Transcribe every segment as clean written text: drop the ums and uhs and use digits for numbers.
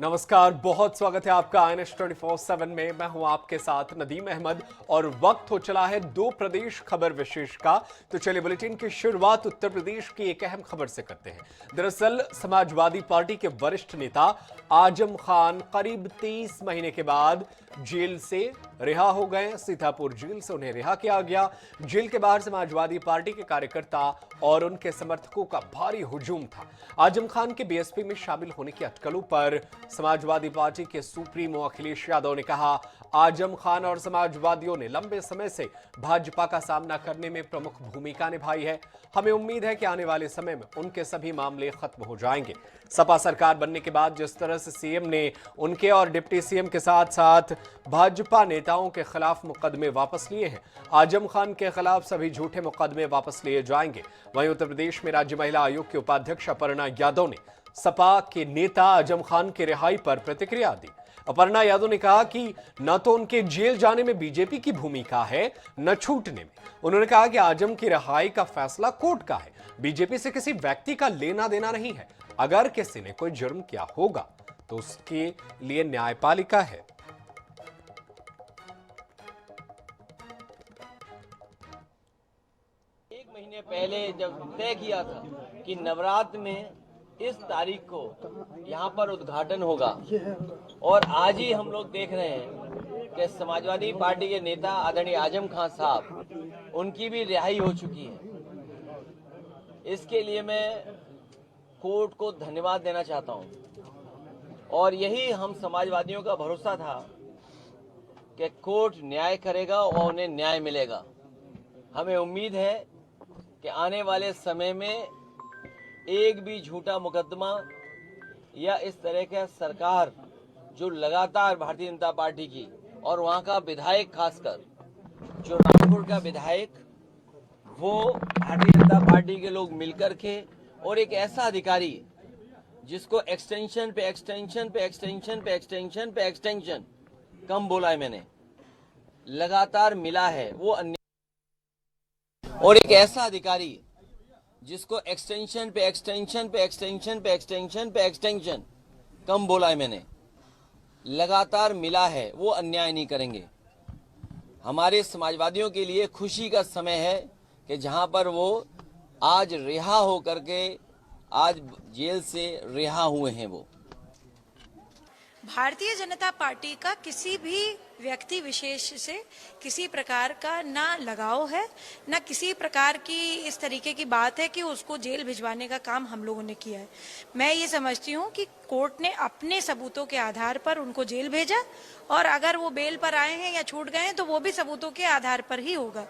नमस्कार, बहुत स्वागत है आपका INS 24/7 में। मैं हूं आपके साथ नदीम अहमद और वक्त हो चला है दो प्रदेश खबर विशेष का। तो चलिए बुलेटिन की शुरुआत उत्तर प्रदेश की एक अहम खबर से करते हैं। दरअसल समाजवादी पार्टी के वरिष्ठ नेता आजम खान करीब 23 महीने के बाद जेल से रिहा हो गए। सीतापुर जेल से उन्हें रिहा किया गया। जेल के बाहर समाजवादी पार्टी के कार्यकर्ता और उनके समर्थकों का भारी हुजूम था। आजम खान के बीएसपी में शामिल होने की अटकलों पर समाजवादी पार्टी के सुप्रीमो अखिलेश यादव ने कहा, आजम खान और समाजवादियों ने लंबे समय से भाजपा का सामना करने में प्रमुख भूमिका निभाई है। हमें उम्मीद है कि आने वाले समय में उनके सभी मामले खत्म हो जाएंगे। सपा सरकार बनने के बाद जिस तरह से सीएम ने उनके और डिप्टी सीएम के साथ साथ भाजपा नेताओं के खिलाफ मुकदमे वापस लिए हैं, आजम खान के खिलाफ सभी झूठे मुकदमे वापस लिए जाएंगे। वहीं उत्तर प्रदेश में राज्य महिला आयोग के उपाध्यक्ष अपर्णा यादव ने सपा के नेता आजम खान की रिहाई पर प्रतिक्रिया दी। अपर्णा यादव ने कहा कि न तो उनके जेल जाने में बीजेपी की भूमिका है, न छूटने में। उन्होंने कहा कि आजम की रिहाई का फैसला कोर्ट का है, बीजेपी से किसी व्यक्ति का लेना देना नहीं है। अगर किसी ने कोई जुर्म किया होगा तो उसके लिए न्यायपालिका है। एक महीने पहले जब तय किया था कि नवरात्र में इस तारीख को यहाँ पर उद्घाटन होगा, और आज ही हम लोग देख रहे हैं कि समाजवादी पार्टी के नेता आदरणीय आजम खान साहब, उनकी भी रिहाई हो चुकी है। इसके लिए मैं कोर्ट को धन्यवाद देना चाहता हूँ, और यही हम समाजवादियों का भरोसा था कि कोर्ट न्याय करेगा और उन्हें न्याय मिलेगा। हमें उम्मीद है कि आने वाले समय में एक भी झूठा मुकदमा या इस तरह का सरकार जो लगातार भारतीय जनता पार्टी की और वहां का विधायक, खासकर जो रामपुर का विधायक, वो भारतीय जनता पार्टी के लोग मिलकर के, और एक ऐसा अधिकारी जिसको एक्सटेंशन पे एक्सटेंशन पे एक्सटेंशन पे एक्सटेंशन पे एक्सटेंशन कम बोला है मैंने, लगातार मिला है, वो और एक ऐसा अधिकारी जिसको एक्सटेंशन पे एक्सटेंशन पे एक्सटेंशन पे एक्सटेंशन पे एक्सटेंशन कम बोला है मैंने, लगातार मिला है, वो अन्याय नहीं करेंगे। हमारे समाजवादियों के लिए खुशी का समय है कि जहां पर वो आज रिहा हो करके, आज जेल से रिहा हुए हैं। वो भारतीय जनता पार्टी का किसी भी व्यक्ति विशेष से किसी प्रकार का ना लगाव है, ना किसी प्रकार की इस तरीके की बात है कि उसको जेल भिजवाने का काम हम लोगों ने किया है। मैं ये समझती हूँ कि कोर्ट ने अपने सबूतों के आधार पर उनको जेल भेजा, और अगर वो बेल पर आए हैं या छूट गए हैं तो वो भी सबूतों के आधार पर ही होगा।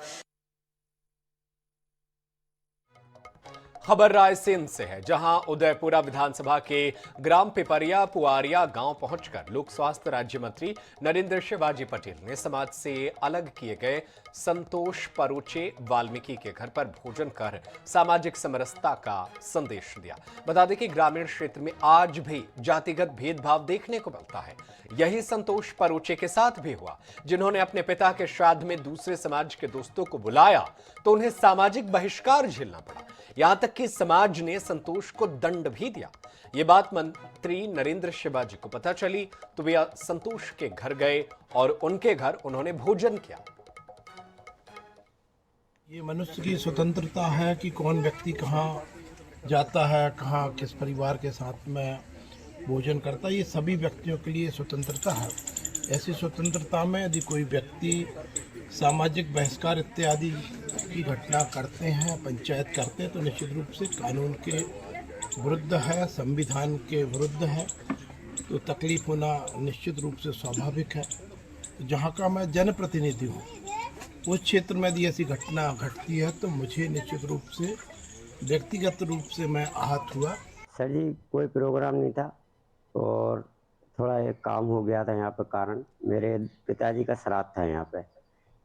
खबर रायसेन से है, जहां उदयपुरा विधानसभा के ग्राम पिपरिया पुआरिया गांव पहुंचकर लोक स्वास्थ्य राज्य मंत्री नरेंद्र शिवाजी पटेल ने समाज से अलग किए गए संतोष परोचे वाल्मीकि के घर पर भोजन कर सामाजिक समरसता का संदेश दिया। बता दें कि ग्रामीण क्षेत्र में आज भी जातिगत भेदभाव देखने को मिलता है। यही संतोष परोचे के साथ भी हुआ, जिन्होंने अपने पिता के श्राद्ध में दूसरे समाज के दोस्तों को बुलाया तो उन्हें सामाजिक बहिष्कार झेलना पड़ा। यहां तक कि समाज ने संतोष को दंड भी दिया। यह बात मंत्री नरेंद्र शिवाजी को पता चली तो वे संतोष के घर गए और उनके घर उन्होंने भोजन किया। ये मनुष्य की स्वतंत्रता है कि कौन व्यक्ति कहाँ जाता है, कहाँ किस परिवार के साथ में भोजन करता है, ये सभी व्यक्तियों के लिए स्वतंत्रता है। ऐसी स्वतंत्रता में यदि कोई व्यक्ति सामाजिक बहिष्कार इत्यादि की घटना करते हैं, पंचायत करते हैं, तो निश्चित रूप से कानून के विरुद्ध है, संविधान के विरुद्ध है, तो तकलीफ होना निश्चित रूप से स्वाभाविक है। तो जहाँ का मैं जनप्रतिनिधि हूँ, उस क्षेत्र में यदि ऐसी घटना घटती है तो मुझे निश्चित रूप से व्यक्तिगत रूप से मैं आहत हुआ। सर जी, कोई प्रोग्राम नहीं था और थोड़ा एक काम हो गया था यहाँ पे, कारण मेरे पिताजी का श्राद्ध था यहाँ पे,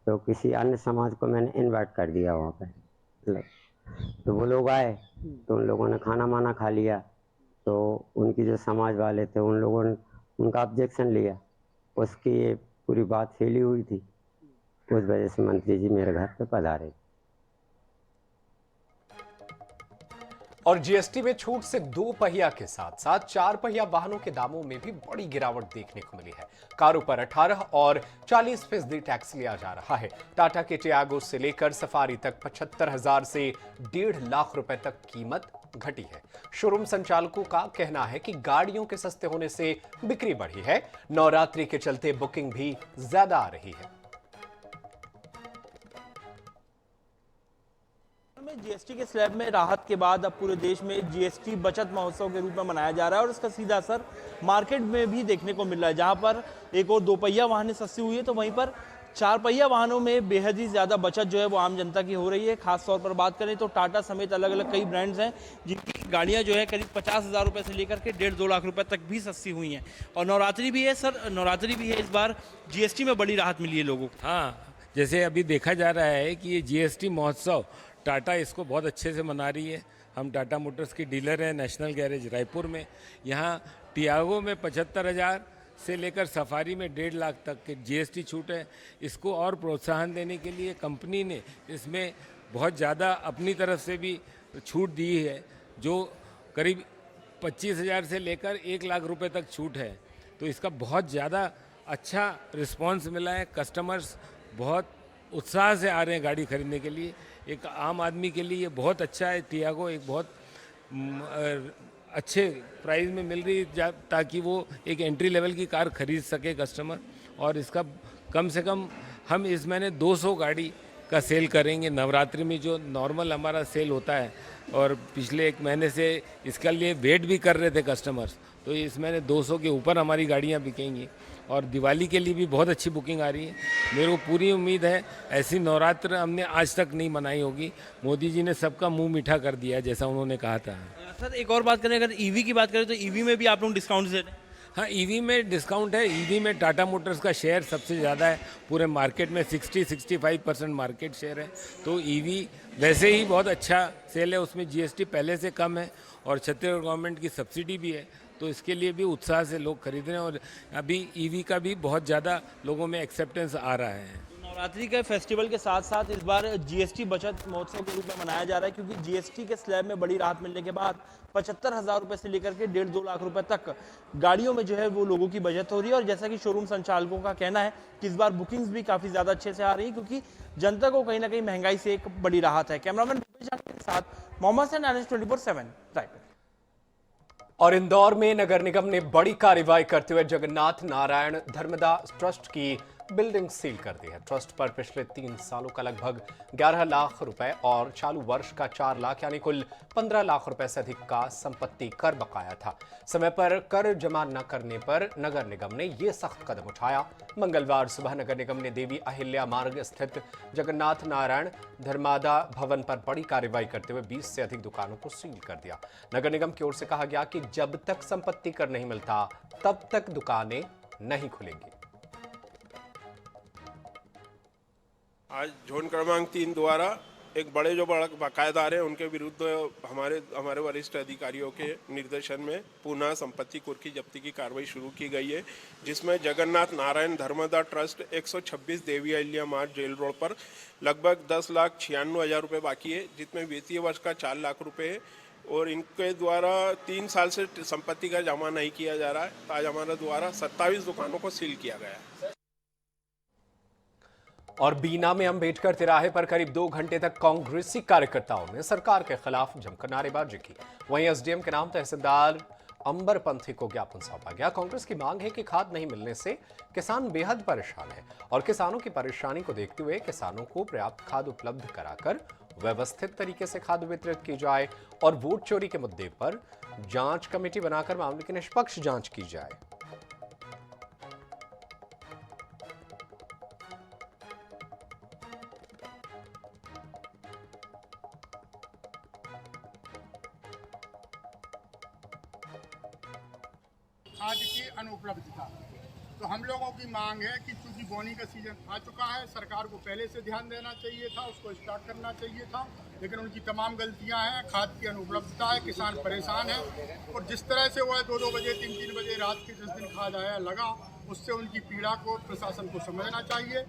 तो किसी अन्य समाज को मैंने इनवाइट कर दिया वहाँ पे। तो वो लोग आए तो उन लोगों ने खाना माना खा लिया, तो उनकी जो समाज वाले थे उन लोगों ने उनका ऑब्जेक्शन लिया, उसकी ये पूरी बात फैली हुई थी। उस वजह से मंत्री जी मेरे घर पे पधारे। और जीएसटी में छूट से 2 पहिया के साथ साथ 4 पहिया वाहनों के दामों में भी बड़ी गिरावट देखने को मिली है। कारों पर 18 और 40% टैक्स लिया जा रहा है। टाटा के टियागो से लेकर सफारी तक 75,000 से 1.5 लाख रुपए तक कीमत घटी है। शोरूम संचालकों का कहना है कि गाड़ियों के सस्ते होने से बिक्री बढ़ी है। नवरात्रि के चलते बुकिंग भी ज्यादा आ रही है। जीएसटी के स्लैब में राहत के बाद अब पूरे देश में जीएसटी बचत महोत्सव के रूप में मनाया जा रहा है और इसका सीधा असर मार्केट में भी देखने को मिल रहा है। जहां पर एक और 2 पहिया वाहनें सस्ती हुई है तो वहीं पर 4 पहिया वाहनों में बेहद ही ज्यादा बचत जो है वो आम जनता की हो रही है। खास तौर पर बात करें तो टाटा समेत अलग अलग कई ब्रांड्स हैं जिनकी गाड़ियां जो है करीब 50,000 रुपए से लेकर के 1.5-2 लाख रुपए तक भी सस्ती हुई हैं। और नवरात्रि भी है सर, नवरात्रि भी है, इस बार जीएसटी में बड़ी राहत मिली है लोगों को। हाँ, जैसे अभी देखा जा रहा है कि ये जीएसटी महोत्सव टाटा इसको बहुत अच्छे से मना रही है। हम टाटा मोटर्स की डीलर हैं नेशनल गैरेज रायपुर में। यहाँ टियागो में 75,000 से लेकर सफारी में 1.5 लाख तक के जीएसटी छूट है। इसको और प्रोत्साहन देने के लिए कंपनी ने इसमें बहुत ज़्यादा अपनी तरफ से भी छूट दी है, जो करीब 25,000 से लेकर 1 लाख रुपए तक छूट है। तो इसका बहुत ज़्यादा अच्छा रिस्पांस मिला है। कस्टमर्स बहुत उत्साह से आ रहे हैं गाड़ी खरीदने के लिए। एक आम आदमी के लिए ये बहुत अच्छा है। टियागो एक बहुत अच्छे प्राइस में मिल रही है ताकि वो एक एंट्री लेवल की कार खरीद सके कस्टमर। और इसका कम से कम हम इस महीने 200 गाड़ी का सेल करेंगे। नवरात्रि में जो नॉर्मल हमारा सेल होता है और पिछले 1 महीने से इसके लिए वेट भी कर रहे थे कस्टमर्स, तो इस महीने 200 के ऊपर हमारी गाड़ियाँ बिकेंगी। और दिवाली के लिए भी बहुत अच्छी बुकिंग आ रही है। मेरे को पूरी उम्मीद है ऐसी नवरात्र हमने आज तक नहीं मनाई होगी। मोदी जी ने सबका मुंह मीठा कर दिया जैसा उन्होंने कहा था। सर एक और बात करें, अगर ईवी की बात करें तो ईवी में भी आप लोग डिस्काउंट दे रहे हैं? हाँ, ईवी में डिस्काउंट है। ईवी में टाटा मोटर्स का शेयर सबसे ज़्यादा है पूरे मार्केट में, 60-65% मार्केट शेयर है। तो ईवी वैसे ही बहुत अच्छा सेल है, उसमें जीएसटी पहले से कम है और छत्तीसगढ़ गवर्नमेंट की सब्सिडी भी है। तो इसके लिए भी उत्साह से लोग खरीद रहे हैं और अभी ईवी का भी बहुत ज़्यादा लोगों में एक्सेप्टेंस आ रहा है। नवरात्रि के फेस्टिवल के साथ साथ इस बार जीएसटी बचत महोत्सव के रूप में मनाया जा रहा है, क्योंकि जीएसटी के स्लैब में बड़ी राहत मिलने के बाद 75,000 रुपए से लेकर के 1.5-2 लाख रुपए तक गाड़ियों में जो है वो लोगों की बचत हो रही है। और जैसा कि शोरूम संचालकों का कहना है कि इस बार बुकिंग्स भी काफी ज्यादा अच्छे से आ रही है, क्योंकि जनता को कहीं ना कहीं महंगाई से एक बड़ी राहत है। कैमरामैन के साथ मोहम्मद सैन, NH24/7 रायपुर। और इंदौर में नगर निगम ने बड़ी कार्रवाई करते हुए जगन्नाथ नारायण धर्मदास ट्रस्ट की बिल्डिंग सील कर दी है। ट्रस्ट पर पिछले 3 सालों का लगभग 11 लाख रुपए और चालू वर्ष का 4 लाख यानी कुल 15 लाख रुपए से अधिक का संपत्ति कर बकाया था। समय पर कर जमा न करने पर नगर निगम ने यह सख्त कदम उठाया। मंगलवार सुबह नगर निगम ने देवी अहिल्या मार्ग स्थित जगन्नाथ नारायण धर्मादा भवन पर बड़ी कार्रवाई करते हुए 20 से अधिक दुकानों को सील कर दिया। नगर निगम की ओर से कहा गया कि जब तक संपत्ति कर नहीं मिलता तब तक दुकानें नहीं खुलेंगी। आज जोन क्रमांक 3 द्वारा एक बड़े जो बकायेदार हैं उनके विरुद्ध हमारे वरिष्ठ अधिकारियों के निर्देशन में पुनः संपत्ति कुर्क की जब्ती की कार्रवाई शुरू की गई है, जिसमें जगन्नाथ नारायण धर्मदा ट्रस्ट 126 देवी अहिल्या मार्ग जेल रोड पर लगभग 10,96,000 रुपये बाकी है, जिसमें वित्तीय वर्ष का 4 लाख रुपये है और इनके द्वारा 3 साल से संपत्ति का जमा नहीं किया जा रहा है। आज हमारे द्वारा 27 दुकानों को सील किया गया है। और बीना में अम्बेडकर तिराहे पर करीब 2 घंटे तक कांग्रेसी कार्यकर्ताओं ने सरकार के खिलाफ जमकर नारेबाजी की। वहीं एसडीएम के नाम तहसीलदार अंबर पंथी को ज्ञापन सौंपा गया। कांग्रेस की मांग है कि खाद नहीं मिलने से किसान बेहद परेशान है और किसानों की परेशानी को देखते हुए किसानों को पर्याप्त खाद उपलब्ध कराकर व्यवस्थित तरीके से खाद वितरित की जाए और वोट चोरी के मुद्दे पर जांच कमेटी बनाकर मामले की निष्पक्ष जांच की जाए। खाद की अनुपलब्धता, तो हम लोगों की मांग है कि चूंकि बोनी का सीजन आ चुका है, सरकार को पहले से ध्यान देना चाहिए था, उसको स्टार्ट करना चाहिए था, लेकिन उनकी तमाम गलतियां हैं। खाद की अनुपलब्धता है, किसान परेशान है और जिस तरह से वह 2-2 बजे 3-3 बजे रात के जिस दिन खाद आया लगा, उससे उनकी पीड़ा को प्रशासन को समझना चाहिए।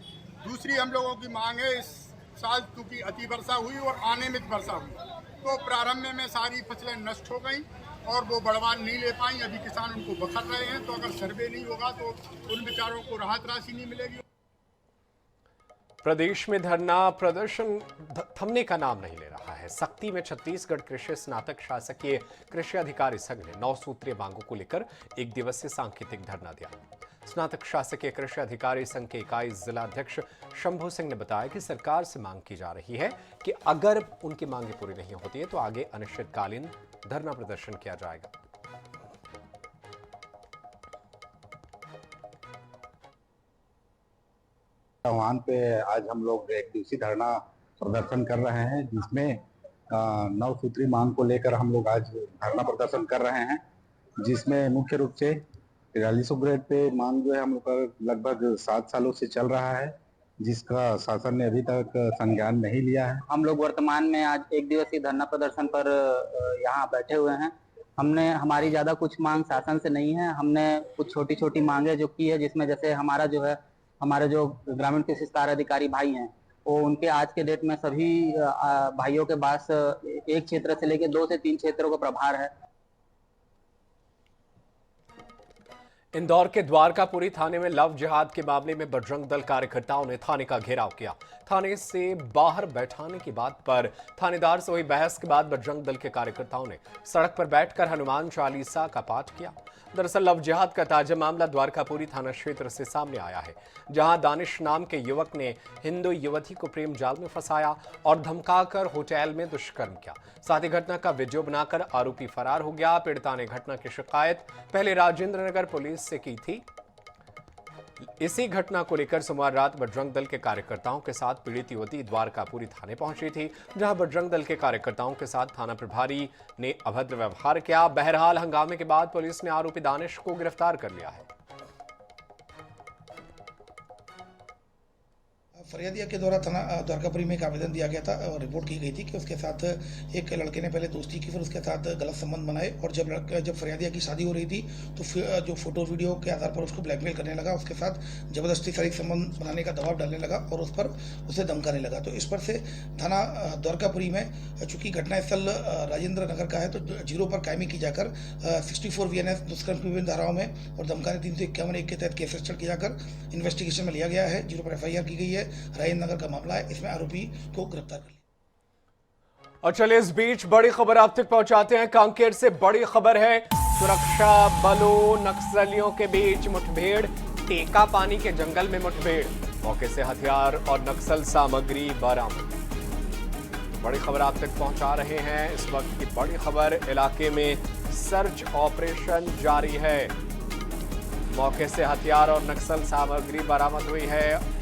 दूसरी हम लोगों की मांग है, इस साल चूँकि अति वर्षा हुई और अनियमित वर्षा हुई, तो प्रारंभ में सारी फसलें नष्ट हो गई और वो बढ़वान नहीं ले पाई। अभी किसान उनको बखर रहे हैं। तो अगर सर्वे नहीं होगा तो उन बेचारों को राहत राशि नहीं मिलेगी। प्रदेश में धरना प्रदर्शन थमने का नाम नहीं ले रहा है। सख्ती में छत्तीसगढ़ कृषि स्नातक शासकीय कृषि अधिकारी संघ ने 9 सूत्रीय मांगों को लेकर 1 दिवसीय सांकेतिक धरना दिया। स्नातक शासकीय कृषि अधिकारी संघ के इकाई जिला अध्यक्ष शंभू सिंह ने बताया कि सरकार से मांग की जा रही है कि अगर उनकी मांगे पूरी नहीं होती है तो आगे अनिश्चितकालीन धरना प्रदर्शन किया जाएगा। आह्वान पे आज हम लोग 1 दिवसीय धरना प्रदर्शन कर रहे हैं, जिसमें 9 सूत्री मांग को लेकर हम लोग आज धरना प्रदर्शन कर रहे हैं, जिसमें मुख्य रूप से 4300 ग्रेड पे मांग जो है हम लोग का लगभग 7 सालों से चल रहा है, जिसका शासन ने अभी तक संज्ञान नहीं लिया है। हम लोग वर्तमान में आज 1 दिवसीय धरना प्रदर्शन पर यहाँ बैठे हुए हैं। हमारी ज्यादा कुछ मांग शासन से नहीं है। हमने कुछ छोटी छोटी मांगे जो की है, जिसमें जैसे हमारे जो ग्रामीण कृषि विस्तार अधिकारी भाई हैं, वो उनके आज के डेट में सभी भाइयों के पास एक क्षेत्र से लेकर 2 से 3 क्षेत्रों का प्रभार है। इंदौर के द्वारकापुरी थाने में लव जिहाद के मामले में बजरंग दल कार्यकर्ताओं ने थाने का घेराव किया। थाने से बाहर बैठाने की बात पर थानेदार से हुई बहस के बाद बजरंग दल के कार्यकर्ताओं ने सड़क पर बैठकर हनुमान चालीसा का पाठ किया। दरअसल लव जिहाद का ताजा मामला द्वारकापुरी थाना क्षेत्र से सामने आया है, जहां दानिश नाम के युवक ने हिंदू युवती को प्रेम जाल में फंसाया और धमकाकर होटल में दुष्कर्म किया। साथ ही घटना का वीडियो बनाकर आरोपी फरार हो गया। पीड़िता ने घटना की शिकायत पहले राजेंद्र नगर पुलिस से की थी। इसी घटना को लेकर सोमवार रात बजरंग दल के कार्यकर्ताओं के साथ पीड़ित युवती द्वारकापुरी थाने पहुंची थी, जहां बजरंग दल के कार्यकर्ताओं के साथ थाना प्रभारी ने अभद्र व्यवहार किया। बहरहाल हंगामे के बाद पुलिस ने आरोपी दानिश को गिरफ्तार कर लिया है। फरियादिया के द्वारा थाना द्वारकापुरी में एक आवेदन दिया गया था और रिपोर्ट की गई थी कि उसके साथ एक लड़के ने पहले दोस्ती की, फिर उसके साथ गलत संबंध बनाए और जब फरियादिया की शादी हो रही थी तो फिर जो फोटो वीडियो के आधार पर उसको ब्लैकमेल करने लगा, उसके साथ जबरदस्ती शारीरिक संबंध बनाने का दबाव डालने लगा और उस पर उसे धमकाने लगा। तो इस पर से थाना द्वारकापुरी में चूंकि घटनास्थल राजेंद्र नगर का है तो 0 पर कायमी की जाकर 64 VNS दुष्कर्म की विभिन्न धाराओं में और धमकाने 351 के तहत केस रजिस्टर किया जाकर इन्वेस्टिगेशन में लिया गया है। 0 पर FIR की गई है। राजेंद्र नगर का मामला है, इसमें आरोपी को गिरफ्तार कर लिया। और चलिए इस बीच बड़ी खबर आप तक पहुंचाते हैं। कांकेर से बड़ी खबर है, सुरक्षा बलों नक्सलियों के बीच मुठभेड़, टेका पानी के जंगल में मुठभेड़, मौके से हथियार और नक्सल सामग्री बरामद। बड़ी खबर आप तक पहुंचा रहे हैं। इस वक्त की बड़ी खबर, इलाके में सर्च ऑपरेशन जारी है। मौके से हथियार और नक्सल सामग्री बरामद हुई है।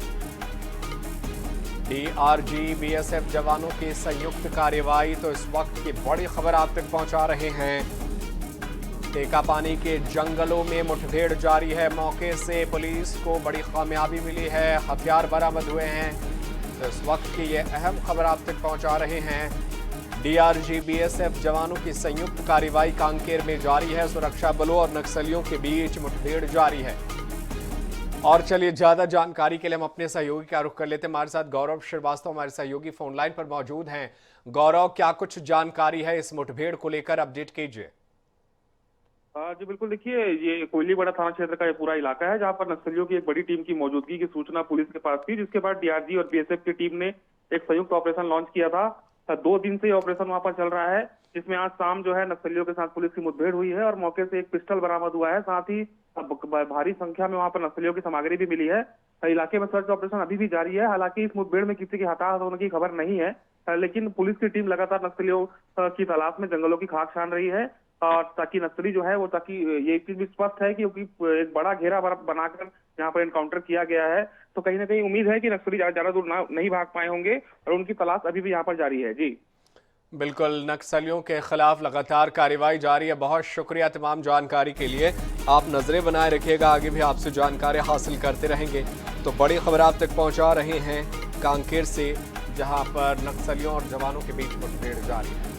DRG BSF जवानों की संयुक्त कार्रवाई। तो इस वक्त की बड़ी खबर आप तक पहुंचा रहे हैं। टेका पानी के जंगलों में मुठभेड़ जारी है। मौके से पुलिस को बड़ी कामयाबी मिली है, हथियार बरामद हुए हैं। तो इस वक्त की ये अहम खबर आप तक पहुंचा रहे हैं। DRG BSF जवानों की संयुक्त कार्रवाई कांकेर में जारी है। सुरक्षा बलों और नक्सलियों के बीच मुठभेड़ जारी है। और चलिए ज्यादा जानकारी के लिए हम अपने सहयोगी का रुख कर लेते हैं। हमारे साथ गौरव श्रीवास्तव हमारे सहयोगी फोन लाइन पर मौजूद हैं। गौरव, क्या कुछ जानकारी है इस मुठभेड़ को लेकर, अपडेट कीजिए। जी बिल्कुल, देखिए ये कोयलीबड़ा थाना क्षेत्र का ये पूरा इलाका है, जहां पर नक्सलियों की एक बड़ी टीम की मौजूदगी की सूचना पुलिस के पास थी, जिसके बाद DRG और BSF की टीम ने एक संयुक्त ऑपरेशन लॉन्च किया था। 2 दिन से ये ऑपरेशन वहां पर चल रहा है, जिसमें आज शाम जो है नक्सलियों के साथ पुलिस की मुठभेड़ हुई है और मौके से एक पिस्टल बरामद हुआ है। साथ ही भारी संख्या में वहां पर नक्सलियों की सामग्री भी मिली है। इलाके में सर्च ऑपरेशन अभी भी जारी है। हालांकि इस मुठभेड़ में किसी के हताहत होने की खबर नहीं है, लेकिन पुलिस की टीम लगातार नक्सलियों की तलाश में जंगलों की खाक छान रही है, ताकि नक्सली जो है वो ये चीज भी स्पष्ट है क्योंकि एक बड़ा घेरा बनाकर यहाँ पर एनकाउंटर किया गया है। तो कहीं ना कहीं उम्मीद है कि नक्सली ज्यादा दूर नहीं भाग पाए होंगे और उनकी तलाश अभी भी यहाँ पर जारी है। जी बिल्कुल, नक्सलियों के खिलाफ लगातार कार्रवाई जारी है। बहुत शुक्रिया तमाम जानकारी के लिए। आप नजरें बनाए रखिएगा, आगे भी आपसे जानकारी हासिल करते रहेंगे। तो बड़ी खबर आप तक पहुंचा रहे हैं कांकेर से, जहां पर नक्सलियों और जवानों के बीच मुठभेड़ जारी है।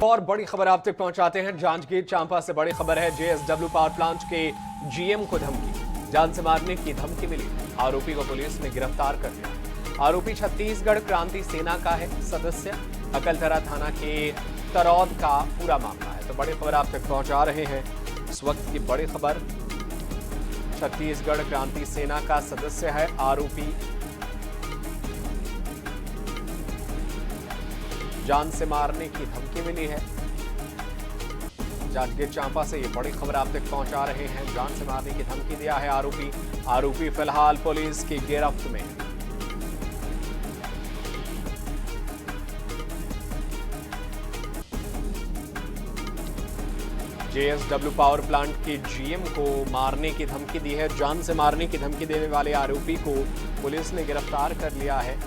और बड़ी खबर आप तक पहुंचाते हैं जांजगीर चांपा से। बड़ी खबर है, JSW पावर प्लांट के GM को धमकी, जान से मारने की धमकी मिली। आरोपी को पुलिस ने गिरफ्तार कर लिया। आरोपी छत्तीसगढ़ क्रांति सेना का है सदस्य। अकलतरा थाना के तरौद का पूरा मामला है। तो बड़ी खबर आप तक पहुंचा रहे हैं। इस वक्त की बड़ी खबर, छत्तीसगढ़ क्रांति सेना का सदस्य है आरोपी, जान से मारने की धमकी मिली है। जांजगीर चांपा से ये बड़ी खबर आप तक पहुंचा रहे हैं। जान से मारने की धमकी दिया है आरोपी फिलहाल पुलिस की गिरफ्त में है। जेएसडब्ल्यू पावर प्लांट के जीएम को मारने की धमकी दी है। जान से मारने की धमकी देने वाले आरोपी को पुलिस ने गिरफ्तार कर लिया है।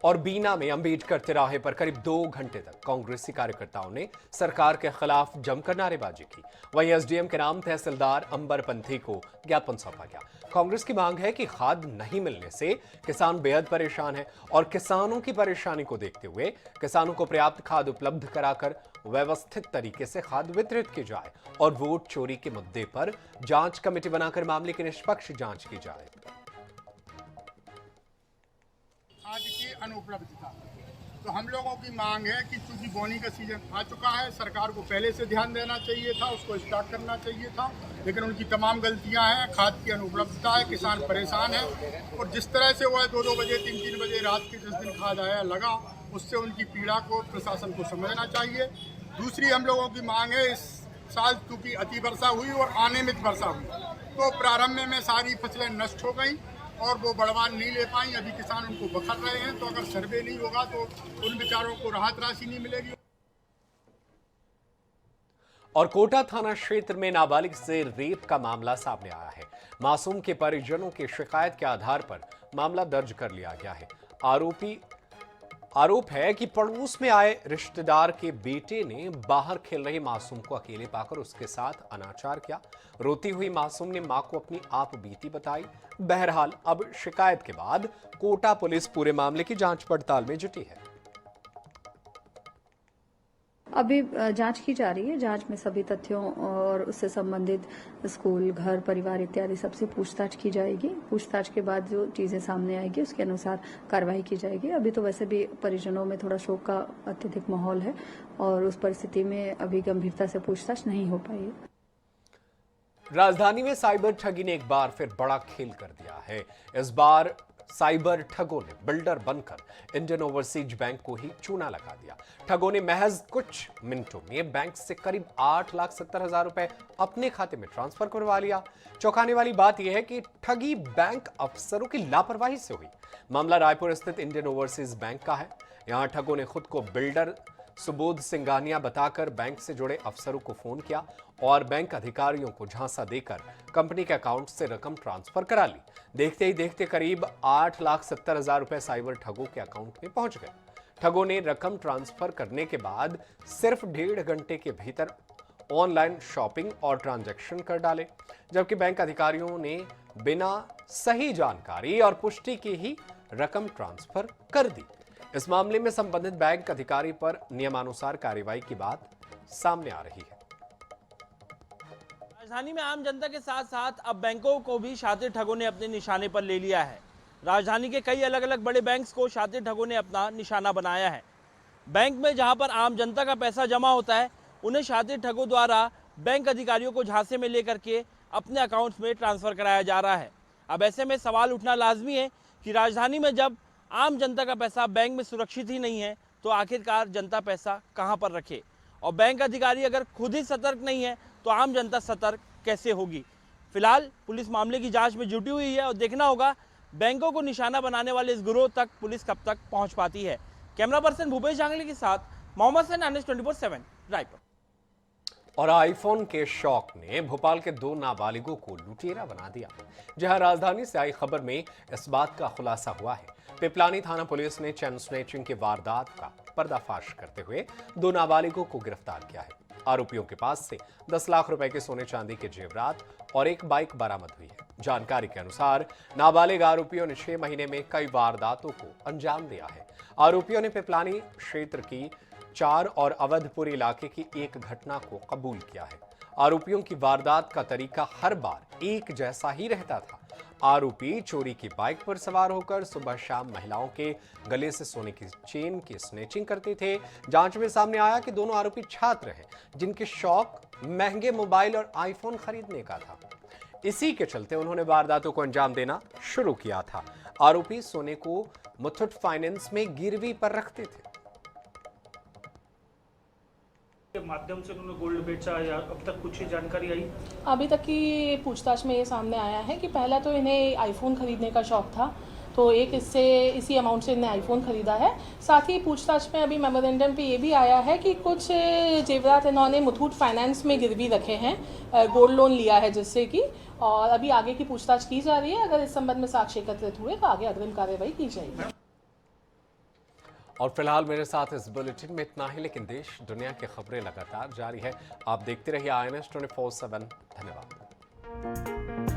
और बीना में अंबेडकर तिराहे पर करीब 2 घंटे तक कांग्रेसी कार्यकर्ताओं ने सरकार के खिलाफ जमकर नारेबाजी की। वहीं एसडीएम के नाम तहसीलदार अंबरपंथी को ज्ञापन सौंपा गया। कांग्रेस की मांग है कि खाद नहीं मिलने से किसान बेहद परेशान है और किसानों की परेशानी को देखते हुए किसानों को पर्याप्त खाद उपलब्ध कराकर व्यवस्थित तरीके से खाद वितरित की जाए और वोट चोरी के मुद्दे पर जांच कमेटी बनाकर मामले की निष्पक्ष जांच की जाए। खाद की अनुपलब्धता, तो हम लोगों की मांग है कि चूंकि बोनी का सीजन आ चुका है, सरकार को पहले से ध्यान देना चाहिए था, उसको स्टार्ट करना चाहिए था, लेकिन उनकी तमाम गलतियां हैं। खाद की अनुपलब्धता है, किसान परेशान है और जिस तरह से वह 2-2 बजे 3-3 बजे रात के जिस दिन खाद आया लगा, उससे उनकी पीड़ा को प्रशासन को समझना चाहिए। दूसरी हम लोगों की मांग है, इस साल चूँकि अति वर्षा हुई और अनियमित वर्षा हुई, तो प्रारंभ में सारी फसलें नष्ट हो गई और वो बढ़वान नहीं ले पाई। अभी किसान उनको बखर रहे हैं, तो अगर सर्वे नहीं होगा तो उन बेचारों को राहत राशि नहीं मिलेगी। और कोटा थाना क्षेत्र में नाबालिग से रेप का मामला सामने आया है। मासूम के परिजनों की शिकायत के आधार पर मामला दर्ज कर लिया गया है। आरोप है कि पड़ोस में आए रिश्तेदार के बेटे ने बाहर खेल रही मासूम को अकेले पाकर उसके साथ अनाचार किया। रोती हुई मासूम ने मां को अपनी आप बीती बताई। बहरहाल अब शिकायत के बाद कोटा पुलिस पूरे मामले की जांच पड़ताल में जुटी है। अभी जांच की जा रही है। जांच में सभी तथ्यों और उससे संबंधित स्कूल, घर, परिवार इत्यादि सबसे पूछताछ की जाएगी। पूछताछ के बाद जो चीजें सामने आएगी उसके अनुसार कार्रवाई की जाएगी। अभी तो वैसे भी परिजनों में थोड़ा शोक का अत्यधिक माहौल है और उस परिस्थिति में अभी गंभीरता से पूछताछ नहीं हो पाई है। राजधानी में साइबर ठगी ने एक बार फिर बड़ा खेल कर दिया है। इस बार साइबर ठगों ने बिल्डर बनकर इंडियन ओवरसीज बैंक को ही चूना लगा दिया। ठगों ने महज कुछ मिनटों में बैंक से करीब 8,70,000 रुपए अपने खाते में ट्रांसफर करवा लिया। चौंकाने वाली बात यह है कि ठगी बैंक अफसरों की लापरवाही से हुई। मामला रायपुर स्थित इंडियन ओवरसीज बैंक का है। यहां ठगों ने खुद को बिल्डर सुबोध सिंघानिया बताकर बैंक से जुड़े अफसरों को फोन किया और बैंक अधिकारियों को झांसा देकर कंपनी के अकाउंट से रकम ट्रांसफर करा ली। देखते ही देखते करीब 8,70,000 रुपए साइबर ठगों के अकाउंट में पहुंच गए। ठगों ने रकम ट्रांसफर करने के बाद सिर्फ 1.5 घंटे के भीतर ऑनलाइन शॉपिंग और ट्रांजैक्शन कर डाले, जबकि बैंक अधिकारियों ने बिना सही जानकारी और पुष्टि के ही रकम ट्रांसफर कर दी। इस मामले में संबंधित बैंक अधिकारी पर नियमानुसार कार्रवाई की बात सामने आ रही है। राजधानी में आम जनता के साथ साथ अब बैंकों को भी शातिर ठगों ने अपने निशाने पर ले लिया है। राजधानी के कई अलग अलग बड़े बैंक्स को शातिर ठगों ने अपना निशाना बनाया है। बैंक में जहां पर आम जनता का पैसा जमा होता है, उन्हें शातिर ठगों द्वारा बैंक अधिकारियों को झांसे में लेकर के अपने अकाउंट्स में ट्रांसफर कराया जा रहा है। अब ऐसे में सवाल उठना लाजमी है कि राजधानी में जब आम जनता का पैसा बैंक में सुरक्षित ही नहीं है, तो आखिरकार जनता पैसा कहां पर रखे। और बैंक अधिकारी अगर खुद ही सतर्क नहीं है तो आम जनता सतर्क कैसे होगी। फिलहाल पुलिस मामले की जांच में जुटी हुई है और देखना होगा बैंकों को निशाना बनाने वाले इस गिरोह तक पुलिस कब तक पहुंच पाती है। कैमरा पर्सन भूपेश जांगले के साथ मोहम्मद सैन, ANS 24/7 रायपुर। और आईफोन के शौक ने भोपाल के 2 नाबालिगों को लुटेरा बना दिया। जहां राजधानी से आई खबर में इस बात का खुलासा हुआ है। पिपलानी थाना पुलिस ने चैन स्नैचिंग की वारदात का पर्दाफाश करते हुए 2 नाबालिगों को गिरफ्तार किया है। आरोपियों के पास से 10 लाख रुपए के सोने चांदी के जेवरात और एक बाइक बरामद हुई है। जानकारी के अनुसार नाबालिग आरोपियों ने 6 महीने में कई वारदातों को अंजाम दिया है। आरोपियों ने पिपलानी क्षेत्र की 4 और अवधपुर इलाके की एक घटना को कबूल किया है। आरोपियों की वारदात का तरीका हर बार एक जैसा ही रहता था। आरोपी चोरी की बाइक पर सवार होकर सुबह शाम महिलाओं के गले से सोने की चेन की स्नैचिंग करते थे। जांच में सामने आया कि दोनों आरोपी छात्र हैं, जिनके शौक महंगे मोबाइल और आईफोन खरीदने का था। इसी के चलते उन्होंने वारदातों को अंजाम देना शुरू किया था। आरोपी सोने को मुथूट फाइनेंस में गिरवी पर रखते थे। के माध्यम से उन्होंने गोल्ड बेचा या अब तक कुछ जानकारी आई? अभी तक की पूछताछ में ये सामने आया है कि पहला तो इन्हें आईफोन खरीदने का शौक था, तो एक इसी अमाउंट से इन्हें आईफोन खरीदा है। साथ ही पूछताछ में अभी मेमोरेंडम पे ये भी आया है कि कुछ जेवरात इन्होंने मुथूट फाइनेंस में गिरवी रखे हैं, गोल्ड लोन लिया है जिससे कि, और अभी आगे की पूछताछ की जा रही है। अगर इस संबंध में साक्ष्य एकत्रित हुए तो आगे अग्रिम कार्रवाई की जाएगी। और फिलहाल मेरे साथ इस बुलेटिन में इतना ही, लेकिन देश दुनिया की खबरें लगातार जारी है। आप देखते रहिए INS 24/7। धन्यवाद।